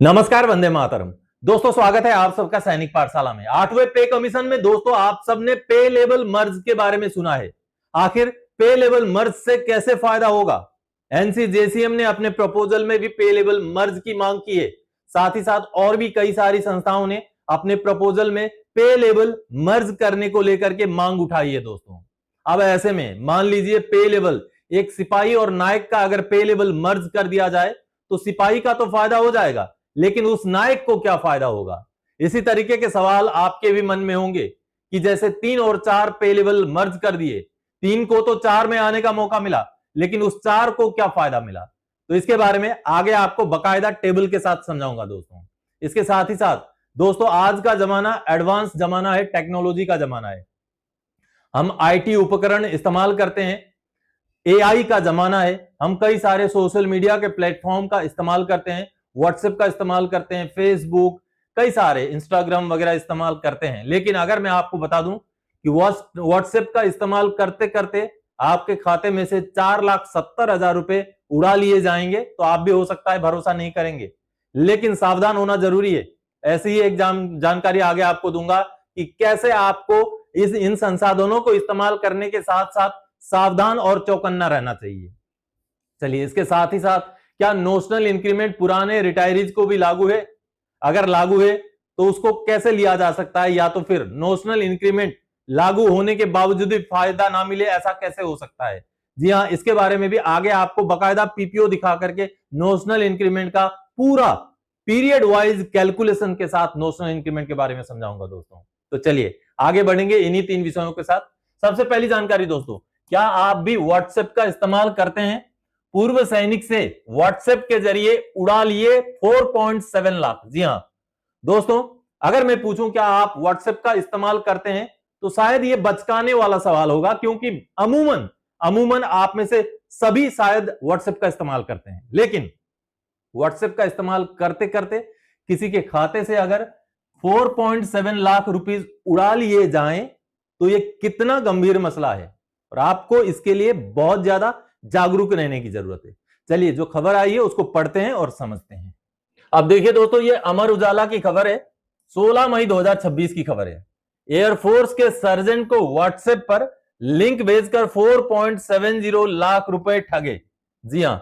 नमस्कार, वंदे मातरम। दोस्तों, स्वागत है आप सबका सैनिक पाठशाला में। 8वें पे कमीशन में दोस्तों आप सबने पे लेवल मर्ज के बारे में सुना है। आखिर पे लेवल मर्ज से कैसे फायदा होगा? एनसीजेसीएम ने अपने प्रपोजल में भी पे लेवल मर्ज की मांग की है। साथ ही साथ और भी कई सारी संस्थाओं ने अपने प्रपोजल में पे लेवल मर्ज करने को लेकर के मांग उठाई है दोस्तों। अब ऐसे में मान लीजिए पे लेवल एक सिपाही और नायक का अगर पे लेवल मर्ज कर दिया जाए तो सिपाही का तो फायदा हो जाएगा, लेकिन उस नायक को क्या फायदा होगा? इसी तरीके के सवाल आपके भी मन में होंगे कि जैसे 3 और 4 पे लेवल मर्ज कर दिए, 3 को तो 4 में आने का मौका मिला, लेकिन उस 4 को क्या फायदा मिला? तो इसके बारे में आगे आपको बकायदा टेबल के साथ समझाऊंगा दोस्तों। इसके साथ ही साथ दोस्तों आज का जमाना एडवांस जमाना है, टेक्नोलॉजी का जमाना है। हम आईटी उपकरण इस्तेमाल करते हैं, एआई का जमाना है। हम कई सारे सोशल मीडिया के प्लेटफॉर्म का इस्तेमाल करते हैं, व्हाट्सएप का इस्तेमाल करते हैं, फेसबुक, कई सारे इंस्टाग्राम वगैरह इस्तेमाल करते हैं। लेकिन अगर मैं आपको बता दूं कि व्हाट्सएप का इस्तेमाल करते करते आपके खाते में से 4,70,000 रुपए उड़ा लिए जाएंगे तो आप भी हो सकता है भरोसा नहीं करेंगे, लेकिन सावधान होना जरूरी है। ऐसी ही एक जानकारी आगे आपको दूंगा कि कैसे आपको इन संसाधनों को इस्तेमाल करने के साथ साथ सावधान और चौकन्ना रहना चाहिए। चलिए, इसके साथ ही साथ क्या नोशनल इंक्रीमेंट पुराने रिटायरीज को भी लागू है? अगर लागू है तो उसको कैसे लिया जा सकता है, या तो फिर नोशनल इंक्रीमेंट लागू होने के बावजूद भी फायदा ना मिले, ऐसा कैसे हो सकता है? जी हां, इसके बारे में भी आगे आपको बकायदा पीपीओ दिखा करके नोशनल इंक्रीमेंट का पूरा पीरियड वाइज कैलकुलेशन के साथ नोशनल इंक्रीमेंट के बारे में समझाऊंगा दोस्तों। तो चलिए आगे बढ़ेंगे इन्हीं 3 विषयों के साथ। सबसे पहली जानकारी दोस्तों, क्या आप भी व्हाट्सएप का इस्तेमाल करते हैं? पूर्व सैनिक से व्हाट्सएप के जरिए उड़ा लिए 4.7 लाख। जी हां दोस्तों, अगर मैं पूछूं क्या आप व्हाट्सएप का इस्तेमाल करते हैं तो शायद यह बचकाने वाला सवाल होगा, क्योंकि अमूमन अमूमन आप में से सभी शायद व्हाट्सएप का इस्तेमाल करते हैं। लेकिन व्हाट्सएप का इस्तेमाल करते करते किसी के खाते से अगर 4.7 लाख रुपीस उड़ा लिए जाएं तो यह कितना गंभीर मसला है और आपको इसके लिए बहुत ज्यादा जागरूक रहने की जरूरत है। चलिए, जो खबर आई है उसको पढ़ते हैं और समझते हैं। अब देखिए दोस्तों, ये अमर उजाला की खबर है, 16 मई 2026 की खबर है। एयरफोर्स के सर्जन को व्हाट्सएप पर लिंक भेजकर 4.70 लाख रुपए ठगे। जी हां,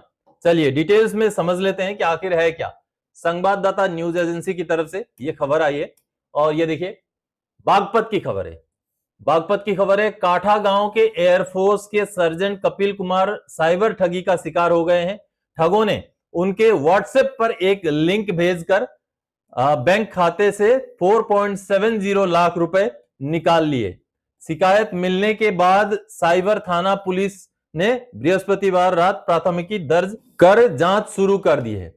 चलिए डिटेल्स में समझ लेते हैं कि आखिर है क्या। संवाददाता न्यूज एजेंसी की तरफ से यह खबर आई है और ये देखिए बागपत की खबर है। बागपत की खबर है, काठा गांव के एयरफोर्स के सर्जन कपिल कुमार साइबर ठगी का शिकार हो गए हैं। ठगों ने उनके व्हाट्सएप पर एक लिंक भेजकर बैंक खाते से 4.70 लाख रुपए निकाल लिए। शिकायत मिलने के बाद साइबर थाना पुलिस ने बृहस्पतिवार रात प्राथमिकी दर्ज कर जांच शुरू कर दी है।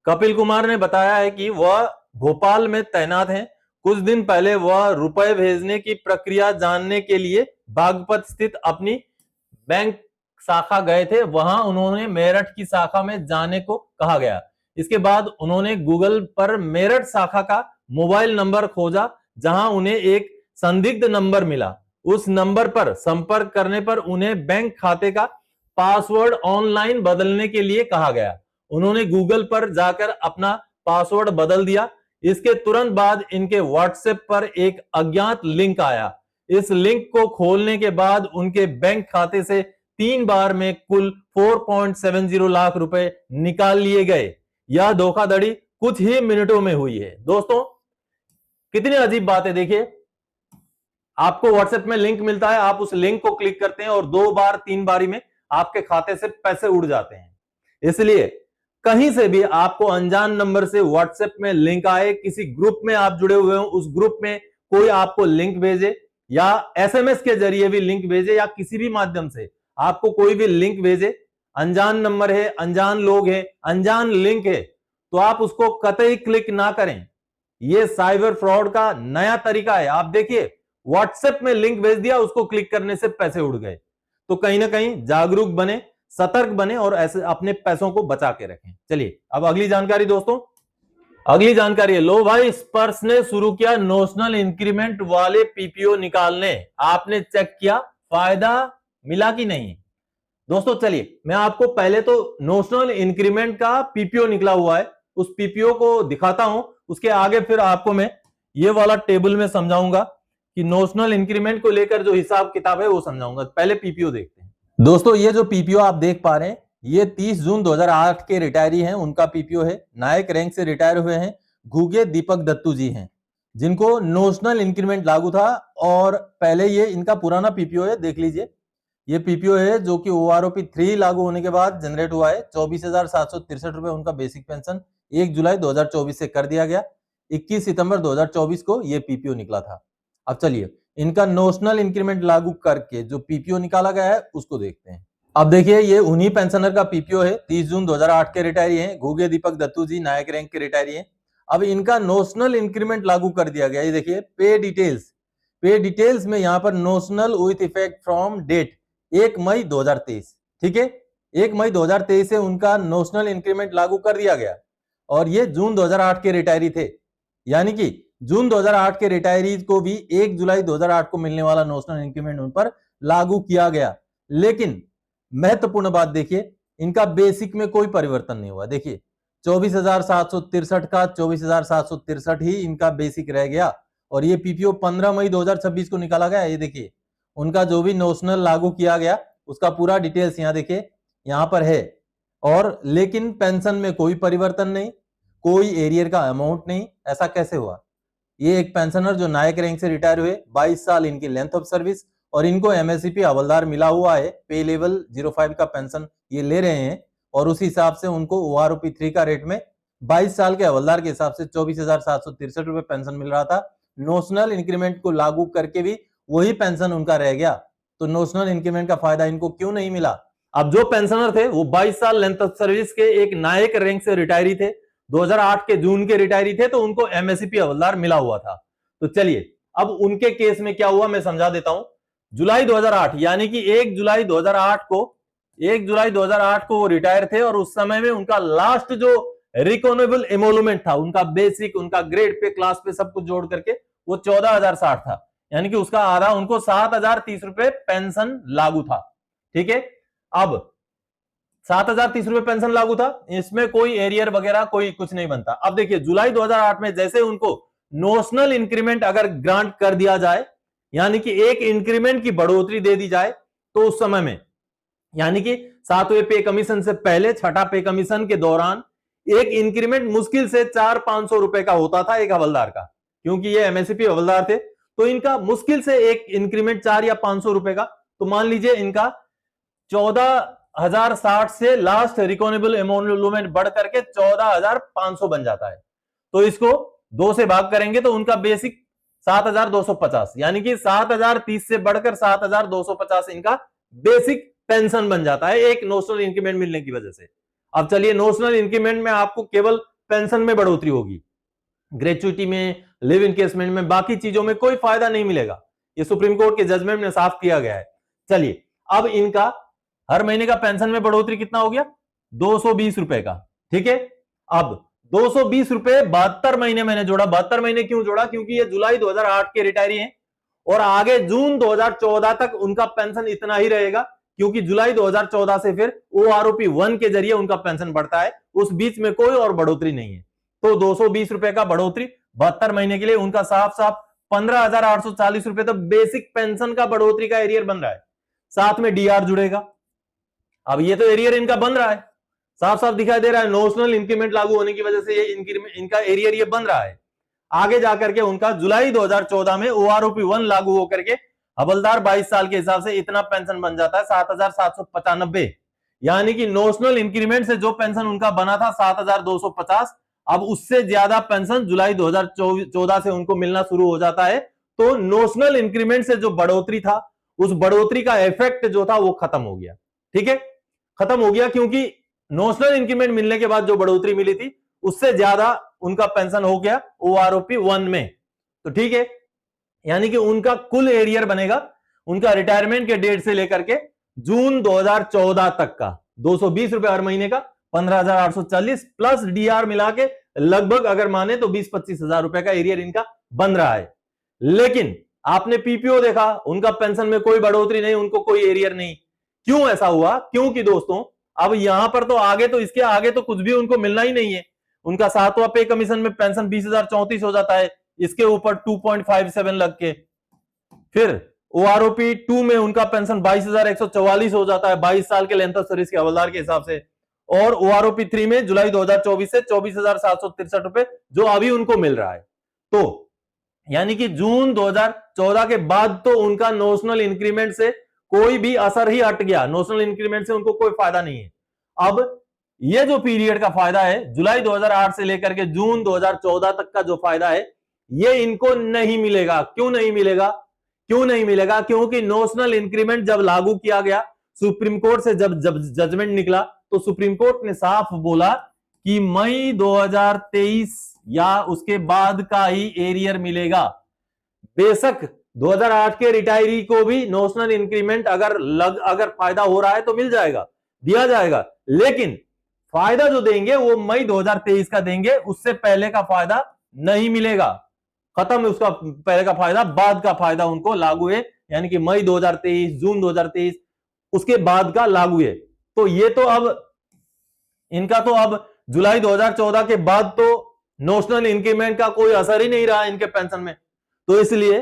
कपिल कुमार ने बताया है कि वह भोपाल में तैनात हैं। कुछ दिन पहले वह रुपए भेजने की प्रक्रिया जानने के लिए बागपत स्थित अपनी बैंक शाखा गए थे। वहां उन्होंने मेरठ की शाखा में जाने को कहा गया। इसके बाद उन्होंने गूगल पर मेरठ शाखा का मोबाइल नंबर खोजा, जहां उन्हें एक संदिग्ध नंबर मिला। उस नंबर पर संपर्क करने पर उन्हें बैंक खाते का पासवर्ड ऑनलाइन बदलने के लिए कहा गया। उन्होंने गूगल पर जाकर अपना पासवर्ड बदल दिया। इसके तुरंत बाद इनके व्हाट्सएप पर एक अज्ञात लिंक आया। इस लिंक को खोलने के बाद उनके बैंक खाते से 3 बार में कुल 4.70 लाख रुपए निकाल लिए गए। यह धोखाधड़ी कुछ ही मिनटों में हुई है। दोस्तों, कितनी अजीब बात है। देखिए, आपको व्हाट्सएप में लिंक मिलता है, आप उस लिंक को क्लिक करते हैं और 2 बार 3 बारी में आपके खाते से पैसे उड़ जाते हैं। इसलिए कहीं से भी आपको अनजान नंबर से व्हाट्सएप में लिंक आए, किसी ग्रुप में आप जुड़े हुए हो, उस ग्रुप में कोई आपको लिंक भेजे या एसएमएस के जरिए भी लिंक भेजे या किसी भी माध्यम से आपको कोई भी लिंक भेजे, अनजान नंबर है, अनजान लोग हैं, अनजान लिंक है, तो आप उसको कतई क्लिक ना करें। यह साइबर फ्रॉड का नया तरीका है। आप देखिए, व्हाट्सएप में लिंक भेज दिया, उसको क्लिक करने से पैसे उड़ गए। तो कहीं ना कहीं जागरूक बने, सतर्क बने और ऐसे अपने पैसों को बचा के रखें। चलिए अब अगली जानकारी दोस्तों, अगली जानकारी है, लो भाई स्पर्श ने शुरू किया नोशनल इंक्रीमेंट वाले पीपीओ निकालने। आपने चेक किया फायदा मिला कि नहीं? दोस्तों चलिए मैं आपको पहले तो नोशनल इंक्रीमेंट का पीपीओ निकला हुआ है उस पीपीओ को दिखाता हूं, उसके आगे फिर आपको मैं ये वाला टेबल में समझाऊंगा कि नोशनल इंक्रीमेंट को लेकर जो हिसाब किताब है वो समझाऊंगा। पहले पीपीओ देखते हैं। दोस्तों ये जो पीपीओ आप देख पा रहे हैं ये 30 जून 2008 के रिटायरी हैं, उनका पीपीओ है। नायक रैंक से रिटायर हुए हैं घुगे दीपक दत्तू जी हैं, जिनको नोशनल इंक्रीमेंट लागू था। और पहले ये इनका पुराना पीपीओ है, देख लीजिए। ये पीपीओ है जो कि ओआरओपी 3 लागू होने के बाद जनरेट हुआ है। 24,763 रुपए उनका बेसिक पेंशन 1 जुलाई 2024 से कर दिया गया। 21 सितंबर 2024 को ये पीपीओ निकला था। अब चलिए इनका नोशनल इंक्रीमेंट लागू करके जो पीपीओ निकाला गया है उसको देखते हैं। अब देखिए ये उन्हीं पेंशनर का पीपीओ है, 30 जून 2008 के रिटायरी हैं, घुगे दीपक दत्तू जी नायक रैंक के रिटायरी हैं। अब इनका नोशनल इंक्रीमेंट लागू कर दिया गया। ये देखिए पे डिटेल्स में यहां पर notional with effect from date 1 May 2023, ठीक है। 1 मई 2023 से उनका नोशनल इंक्रीमेंट लागू कर दिया गया और ये जून 2008 के रिटायरी थे, यानी कि जून 2008 के रिटायरीज को भी 1 जुलाई 2008 को मिलने वाला नोशनल इंक्रीमेंट उन पर लागू किया गया। लेकिन महत्वपूर्ण बात देखिए, इनका बेसिक में कोई परिवर्तन नहीं हुआ। देखिए 24,763 का 24,763 ही इनका बेसिक रह गया। और ये पीपीओ 15 मई 2026 को निकाला गया। ये देखिए उनका जो भी नोशनल लागू किया गया उसका पूरा डिटेल्स यहाँ देखिए यहां पर है। और लेकिन पेंशन में कोई परिवर्तन नहीं, कोई एरियर का अमाउंट नहीं। ऐसा कैसे हुआ? ये एक पेंशनर जो नायक रैंक से रिटायर हुए, 22 साल इनकी लेंथ ऑफ सर्विस और इनको एमएससीपी हवलदार मिला हुआ है, पे लेवल 05 का पेंशन ये ले रहे हैं और उस हिसाब से उनको ओआरओपी 3 का रेट में 22 साल के हवलदार के हिसाब से 24,763 रुपए पेंशन मिल रहा था। नोशनल इंक्रीमेंट को लागू करके भी वही पेंशन उनका रह गया, तो नोशनल इंक्रीमेंट का फायदा इनको क्यों नहीं मिला? अब जो पेंशनर थे वो 22 साल लेंथ ऑफ सर्विस के एक नायक रैंक से रिटायरी थे, 2008 के जून के रिटायरी थे, तो उनको एमएससीपी हवलदार मिला हुआ था। तो चलिए अब उनके केस में क्या हुआ मैं समझा देता हूं। जुलाई 2008 यानी कि 1 जुलाई 2008 को वो रिटायर थे और उस समय में उनका लास्ट जो रिकॉनेबल एमोलमेंट था, उनका बेसिक, उनका ग्रेड पे, क्लास पे सब कुछ जोड़ करके वो 14,060 था, यानी कि उसका आधा उनको 7,030 रुपए पेंशन लागू था। ठीक है, अब 7,030 रुपए पेंशन लागू था, इसमें कोई एरियर वगैरह कोई कुछ नहीं बनता। अब देखिए जुलाई 2008 में जैसे उनको नोशनल इंक्रीमेंट अगर ग्रांट कर दिया जाए, यानी कि एक इंक्रीमेंट की बढ़ोतरी दे दी जाए, तो उस समय में यानी कि 7वें पे कमीशन से पहले 6ठा पे कमीशन के दौरान एक इंक्रीमेंट मुश्किल से 400-500 रुपए का होता था एक हवलदार का, क्योंकि ये एमएससीपी हवलदार थे, तो इनका मुश्किल से एक इंक्रीमेंट 4 या 500 रुपए का। तो मान लीजिए इनका 14,060 से लास्ट रिकॉनेबल एमोलमेंट बढ़ करके 14,500 बन जाता है। तो इसको 2 से भाग करेंगे तो उनका बेसिक 7,250, यानी कि 7,030 से बढ़कर 7,250 इनका बेसिक पेंशन बन जाता है एक नोशनल इंक्रीमेंट मिलने की वजह से। अब चलिए नोशनल इंक्रीमेंट में आपको केवल पेंशन में बढ़ोतरी होगी, ग्रेचुइटी में, लिव इनकेसमेंट में, बाकी चीजों में कोई फायदा नहीं मिलेगा। ये सुप्रीम कोर्ट के जजमेंट में साफ किया गया है। चलिए अब इनका हर महीने का पेंशन में बढ़ोतरी कितना हो गया? 220 रुपए का। ठीक है, अब 220 रुपए 72 महीने मैंने जोड़ा। 72 महीने क्यों जोड़ा? क्योंकि ये जुलाई 2008 के रिटायरी हैं और आगे जून 2014 तक उनका पेंशन इतना ही रहेगा, क्योंकि जुलाई 2014 से फिर ओआरओपी 1 के जरिए उनका पेंशन बढ़ता है, उस बीच में कोई और बढ़ोतरी नहीं है। तो 220 रुपए का बढ़ोतरी 72 महीने के लिए उनका साफ साफ 15,840 रुपए तो बेसिक पेंशन का बढ़ोतरी का एरियर बन रहा है, साथ में डीआर जुड़ेगा। अब ये तो एरियर इनका बन रहा है, साफ साफ दिखाई दे रहा है, नोशनल इंक्रीमेंट लागू होने की वजह से ये इनका एरियर ये बन रहा है। आगे जाकर के उनका जुलाई 2014 में ओआरओपी 1 लागू होकर के हवलदार 22 साल के हिसाब से इतना पेंशन बन जाता है 7,795, यानी कि नोशनल इंक्रीमेंट से जो पेंशन उनका बना था 7,250, अब उससे ज्यादा पेंशन जुलाई 2014 से उनको मिलना शुरू हो जाता है। तो नोशनल इंक्रीमेंट से जो बढ़ोतरी था, उस बढ़ोतरी का इफेक्ट जो था वो खत्म हो गया। ठीक है, खत्म हो गया, क्योंकि नोशनल इंक्रीमेंट मिलने के बाद जो बढ़ोतरी मिली थी उससे ज्यादा उनका पेंशन हो गया ओआरओपी 1 में। तो ठीक है, यानी कि उनका कुल एरियर बनेगा उनका रिटायरमेंट के डेट से लेकर के जून 2014 तक का 220 रुपए हर महीने का, 15,840 प्लस डीआर मिला के लगभग अगर माने तो 20-25 हजार रुपए का एरियर इनका बन रहा है। लेकिन आपने पीपीओ देखा, उनका पेंशन में कोई बढ़ोतरी नहीं, उनको कोई एरियर नहीं। क्यों ऐसा हुआ? क्योंकि दोस्तों अब यहां पर तो आगे तो इसके आगे तो कुछ भी उनको मिलना ही नहीं है। उनका 7वां पे कमीशन में पेंशन 20,034 हो जाता है, इसके ऊपर 2.57 लग के। फिर ओआरओपी 2 में उनका पेंशन 22,144 हो जाता है 22 साल के लेंथ ऑफ सर्विस के हवलदार के हिसाब से। और ओआरओपी 3 में जुलाई 2024 से 24,763 रुपए जो अभी उनको मिल रहा है। तो यानी कि जून 2014 के बाद तो उनका नोशनल इंक्रीमेंट से कोई भी असर ही हट गया, नोशनल इंक्रीमेंट से उनको कोई फायदा नहीं है। अब ये जो पीरियड का फायदा है, जुलाई 2008 से लेकर के जून 2014 तक का जो फायदा है, ये इनको नहीं मिलेगा। क्यों नहीं मिलेगा? क्यों नहीं मिलेगा? क्योंकि नोशनल इंक्रीमेंट जब लागू किया गया, सुप्रीम कोर्ट से जब जजमेंट निकला, तो सुप्रीम कोर्ट ने साफ बोला कि मई 2023 या उसके बाद का ही एरियर मिलेगा। बेशक 2008 के रिटायरी को भी नोशनल इंक्रीमेंट अगर फायदा हो रहा है तो मिल जाएगा, दिया जाएगा, लेकिन फायदा जो देंगे वो मई 2023 का देंगे, उससे पहले का फायदा नहीं मिलेगा। खत्म है उसका पहले का फायदा, बाद का फायदा उनको लागू है, यानी कि मई 2023, जून 2023 उसके बाद का लागू है। तो ये तो अब इनका तो अब जुलाई 2014 के बाद तो नोशनल इंक्रीमेंट का कोई असर ही नहीं रहा इनके पेंशन में। तो इसलिए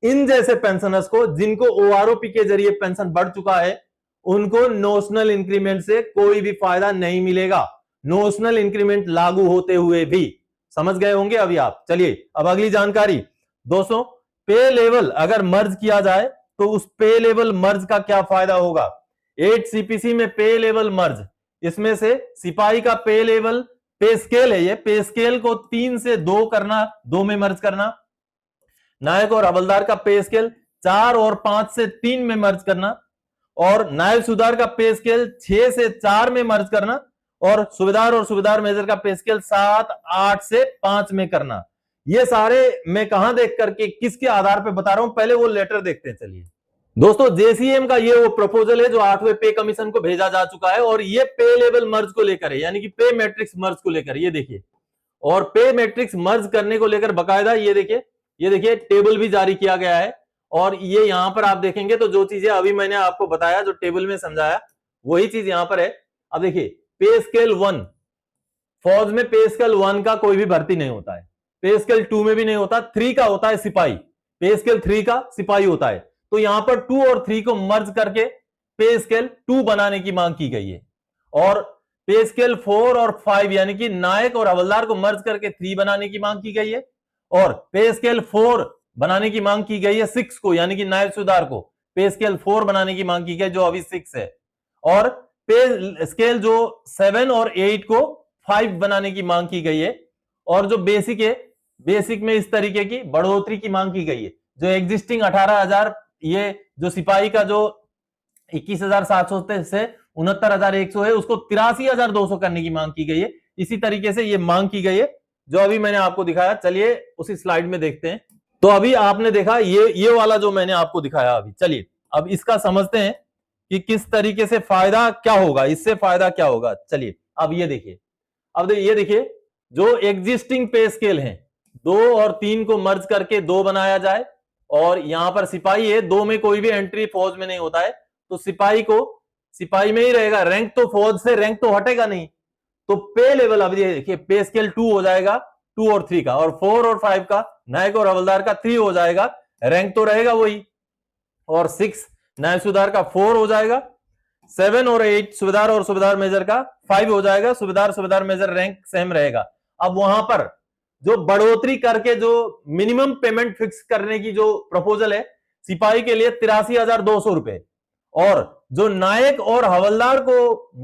इन जैसे पेंशनर्स को, जिनको ओआरओपी के जरिए पेंशन बढ़ चुका है, उनको नोशनल इंक्रीमेंट से कोई भी फायदा नहीं मिलेगा, नोशनल इंक्रीमेंट लागू होते हुए भी। समझ गए होंगे अभी आप। चलिए अब अगली जानकारी दोस्तों, पे लेवल अगर मर्ज किया जाए तो उस पे लेवल मर्ज का क्या फायदा होगा। 8 सीपीसी में पे लेवल मर्ज, इसमें से सिपाही का पे लेवल पे स्केल है, ये पे स्केल को 3 से 2 करना, 2 में मर्ज करना। नायक और हवलदार का पे स्केल 4 और 5 से 3 में मर्ज करना, और नायब सुधार का पे स्केल 6 से 4 में मर्ज करना, और सुबेदार मेजर का पे स्केल 7, 8 से 5 में करना। ये सारे मैं कहां देख करके किसके आधार पे बता रहा हूं, पहले वो लेटर देखते हैं। चलिए दोस्तों, जेसीएम का ये वो प्रपोजल है जो 8वें पे कमीशन को भेजा जा चुका है, और ये पे लेवल मर्ज को लेकर है, यानी कि पे मैट्रिक्स मर्ज को लेकर। ये देखिए, और पे मैट्रिक्स मर्ज करने को लेकर बकायदा ये देखिए टेबल भी जारी किया गया है। और ये यहां पर आप देखेंगे तो जो चीजें अभी मैंने आपको बताया, जो टेबल में समझाया, वही चीज यहां पर है। अब देखिए, पे स्केल 1, फौज में पे स्केल 1 का कोई भी भर्ती नहीं होता है, पे स्केल 2 में भी नहीं होता, 3 का होता है सिपाही, पे स्केल 3 का सिपाही होता है। तो यहां पर 2 और 3 को मर्ज करके पे स्केल 2 बनाने की मांग की गई है, और पे स्केल 4 और 5 यानी कि नायक और हवलदार को मर्ज करके 3 बनाने की मांग की गई है, और पे स्केल 4 बनाने की मांग की गई है 6 को, यानी कि नायब सुधार को पे स्केल 4 बनाने की मांग की गई जो अभी 6 है, और पे स्केल जो 7 और 8 को 5 बनाने की मांग की गई है, और जो बेसिक है, बेसिक में इस तरीके की बढ़ोतरी की मांग की गई है। जो एग्जिस्टिंग 18,000, ये जो सिपाही का जो 21,700 से 69,100 है, उसको 83,200 करने की मांग की गई है। इसी तरीके से ये मांग की गई है जो अभी मैंने आपको दिखाया। चलिए उसी स्लाइड में देखते हैं। तो अभी आपने देखा ये वाला जो मैंने आपको दिखाया अभी। चलिए अब इसका समझते हैं कि किस तरीके से फायदा क्या होगा, इससे फायदा क्या होगा। चलिए अब ये देखिए, ये देखिए जो एग्जिस्टिंग पे स्केल है, 2 और 3 को मर्ज करके 2 बनाया जाए, और यहां पर सिपाही है, 2 में कोई भी एंट्री फौज में नहीं होता है, तो सिपाही में ही रहेगा, रैंक तो फौज से रैंक तो हटेगा नहीं। तो पे लेवल अब ये देखिए, पे स्केल 2 हो जाएगा 2 और 3 का, और 4 और 5 का नायक और हवलदार का 3 हो जाएगा, रैंक तो रहेगा वही, और 6 नायब सुधार का 4 हो जाएगा, 7 और 8 सुबेदार और सुबेदार मेजर का 5 हो जाएगा, सुबेदार मेजर रैंक सेम रहेगा। अब वहां पर जो बढ़ोतरी करके जो मिनिमम पेमेंट फिक्स करने की जो प्रपोजल है, सिपाही के लिए 83,200 रुपए, और जो नायक और हवलदार को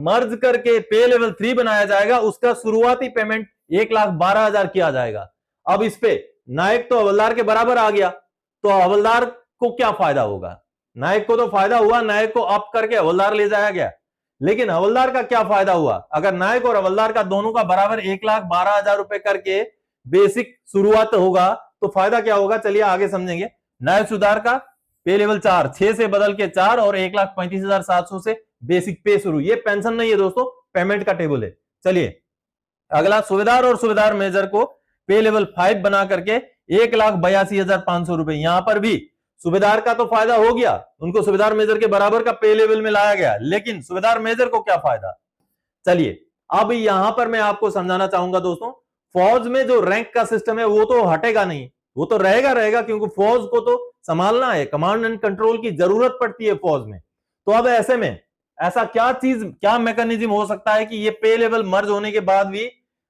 मर्ज करके पे लेवल 3 बनाया जाएगा, उसका शुरुआती पेमेंट 1,12,000 किया जाएगा। अब इस पे नायक तो हवलदार के बराबर आ गया, तो हवलदार को क्या फायदा होगा? नायक को तो फायदा हुआ, नायक को अप करके हवलदार ले जाया गया, लेकिन हवलदार का क्या फायदा हुआ? अगर नायक और हवलदार का दोनों का बराबर 1,12,000 रुपए करके बेसिक शुरुआत होगा, तो फायदा क्या होगा? चलिए आगे समझेंगे। नायब सुधार का पे लेवल 4, 6 से बदल के 4, और 1,35,700 से बेसिक पे शुरू। ये पेंशन नहीं है दोस्तों, पेमेंट का टेबल है। चलिए अगला, सुबेदार और सुबेदार मेजर को पे लेवल 5 बना करके 1,82,500 रुपए। यहां पर भी सुबेदार का तो फायदा हो गया, उनको सुबेदार मेजर के बराबर का पे लेवल में लाया गया, लेकिन सुबेदार मेजर को क्या फायदा? चलिए अब यहां पर मैं आपको समझाना चाहूंगा दोस्तों फौज में जो रैंक का सिस्टम है वो तो हटेगा नहीं, वो तो रहेगा, क्योंकि फौज को तो संभालना है, कमांड एंड कंट्रोल की जरूरत पड़ती है फौज में। तो अब ऐसे में ऐसा क्या मैकेनिज्म हो सकता है कि ये पे लेवल मर्ज होने के बाद भी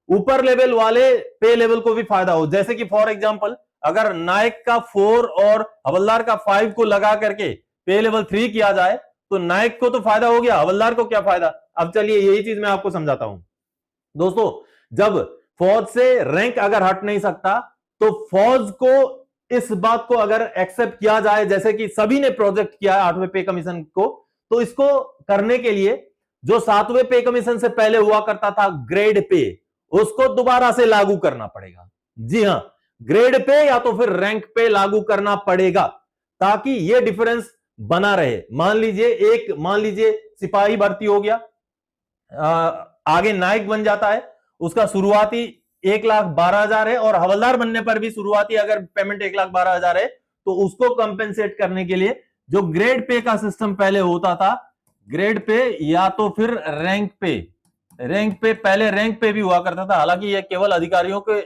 ऊपर लेवल वाले पे लेवल को भी फायदा हो। जैसे कि फॉर एग्जांपल अगर नायक का 4 और हवलदार का 5 को लगा करके पे लेवल 3 किया जाए तो नायक को तो फायदा हो गया, हवलदार को क्या फायदा। अब चलिए यही चीज मैं आपको समझाता हूं। दोस्तों जब फौज से रैंक अगर हट नहीं सकता तो फौज को इस बात को अगर एक्सेप्ट किया जाए, जैसे कि सभी ने प्रोजेक्ट किया है 8वें पे कमीशन को, तो इसको करने के लिए जो 7वें पे कमीशन से पहले हुआ करता था ग्रेड पे, उसको दोबारा से लागू करना पड़ेगा। जी हां, ग्रेड पे या तो फिर रैंक पे लागू करना पड़ेगा ताकि यह डिफरेंस बना रहे। मान लीजिए सिपाही भर्ती हो गया, आगे नायक बन जाता है, उसका शुरुआती 1,12,000 है और हवलदार बनने पर भी शुरुआती अगर पेमेंट 1,12,000 है तो उसको कंपेंसेट करने के लिए जो ग्रेड पे का सिस्टम पहले होता था, ग्रेड पे या तो फिर रैंक पे पहले रैंक पे भी हुआ करता था, हालांकि यह केवल अधिकारियों के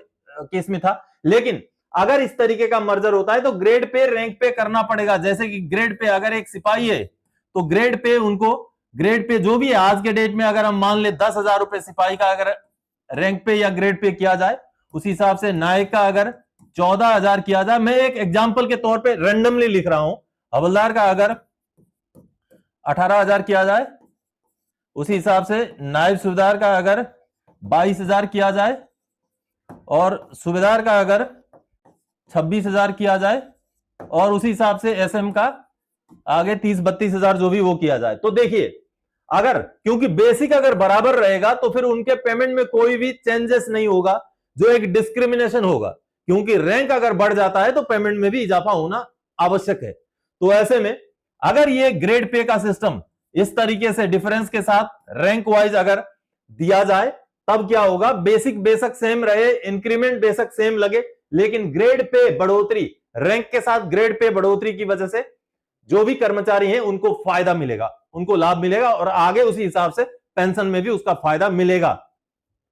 केस में था, लेकिन अगर इस तरीके का मर्जर होता है तो ग्रेड पे रैंक पे करना पड़ेगा। जैसे कि ग्रेड पे अगर एक सिपाही है तो ग्रेड पे जो भी है आज के डेट में अगर हम मान ले 10,000 रुपए सिपाही का अगर रैंक पे या ग्रेड पे किया जाए, उसी हिसाब से नायक का अगर 14,000 किया जाए, मैं एक एग्जांपल के तौर पे रैंडमली लिख रहा हूं, हवलदार का अगर 18,000 किया जाए, उसी हिसाब से नायब सूबेदार का अगर 22,000 किया जाए और सूबेदार का अगर 26,000 किया जाए और उसी हिसाब से एसएम का आगे 30-32,000 जो भी वो किया जाए। तो देखिए अगर क्योंकि बेसिक अगर बराबर रहेगा तो फिर उनके पेमेंट में कोई भी चेंजेस नहीं होगा, जो एक डिस्क्रिमिनेशन होगा, क्योंकि रैंक अगर बढ़ जाता है तो पेमेंट में भी इजाफा होना आवश्यक है। तो ऐसे में अगर ये ग्रेड पे का सिस्टम इस तरीके से डिफरेंस के साथ रैंक वाइज अगर दिया जाए तब क्या होगा, बेशक सेम रहे, इंक्रीमेंट बेशक सेम लगे, लेकिन ग्रेड पे बढ़ोतरी, रैंक के साथ ग्रेड पे बढ़ोतरी की वजह से जो भी कर्मचारी हैं उनको फायदा मिलेगा, उनको लाभ मिलेगा और आगे उसी हिसाब से पेंशन में भी उसका फायदा मिलेगा।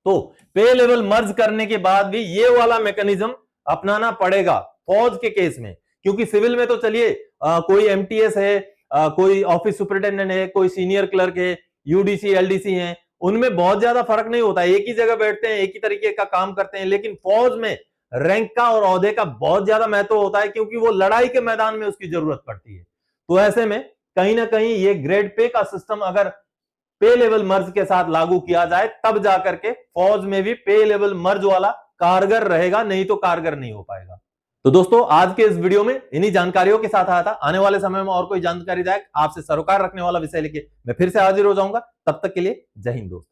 तो पे लेवल मर्ज करने के बाद भी ये वाला मैकेनिज्म अपनाना पड़ेगा फौज के केस में, क्योंकि सिविल में तो चलिए कोई एमटीएस है, कोई ऑफिस सुपरिटेंडेंट है, कोई सीनियर क्लर्क है, यूडीसी एलडीसी है, उनमें बहुत ज्यादा फर्क नहीं होता, एक ही जगह बैठते हैं, एक ही तरीके का काम करते हैं। लेकिन फौज में रैंक का और ओहदे का बहुत ज्यादा महत्व होता है, क्योंकि वो लड़ाई के मैदान में उसकी जरूरत पड़ती है। तो ऐसे में कहीं ना कहीं ये ग्रेड पे का सिस्टम अगर पे लेवल मर्ज के साथ लागू किया जाए तब जाकर के फौज में भी पे लेवल मर्ज वाला कारगर रहेगा, नहीं तो कारगर नहीं हो पाएगा। तो दोस्तों आज के इस वीडियो में इन्हीं जानकारियों के साथ आया था। आने वाले समय में और कोई जानकारीदायक आपसे सरोकार रखने वाला विषय लेके मैं फिर से हाजिर हो जाऊंगा। तब तक के लिए जय हिंद दोस्तों।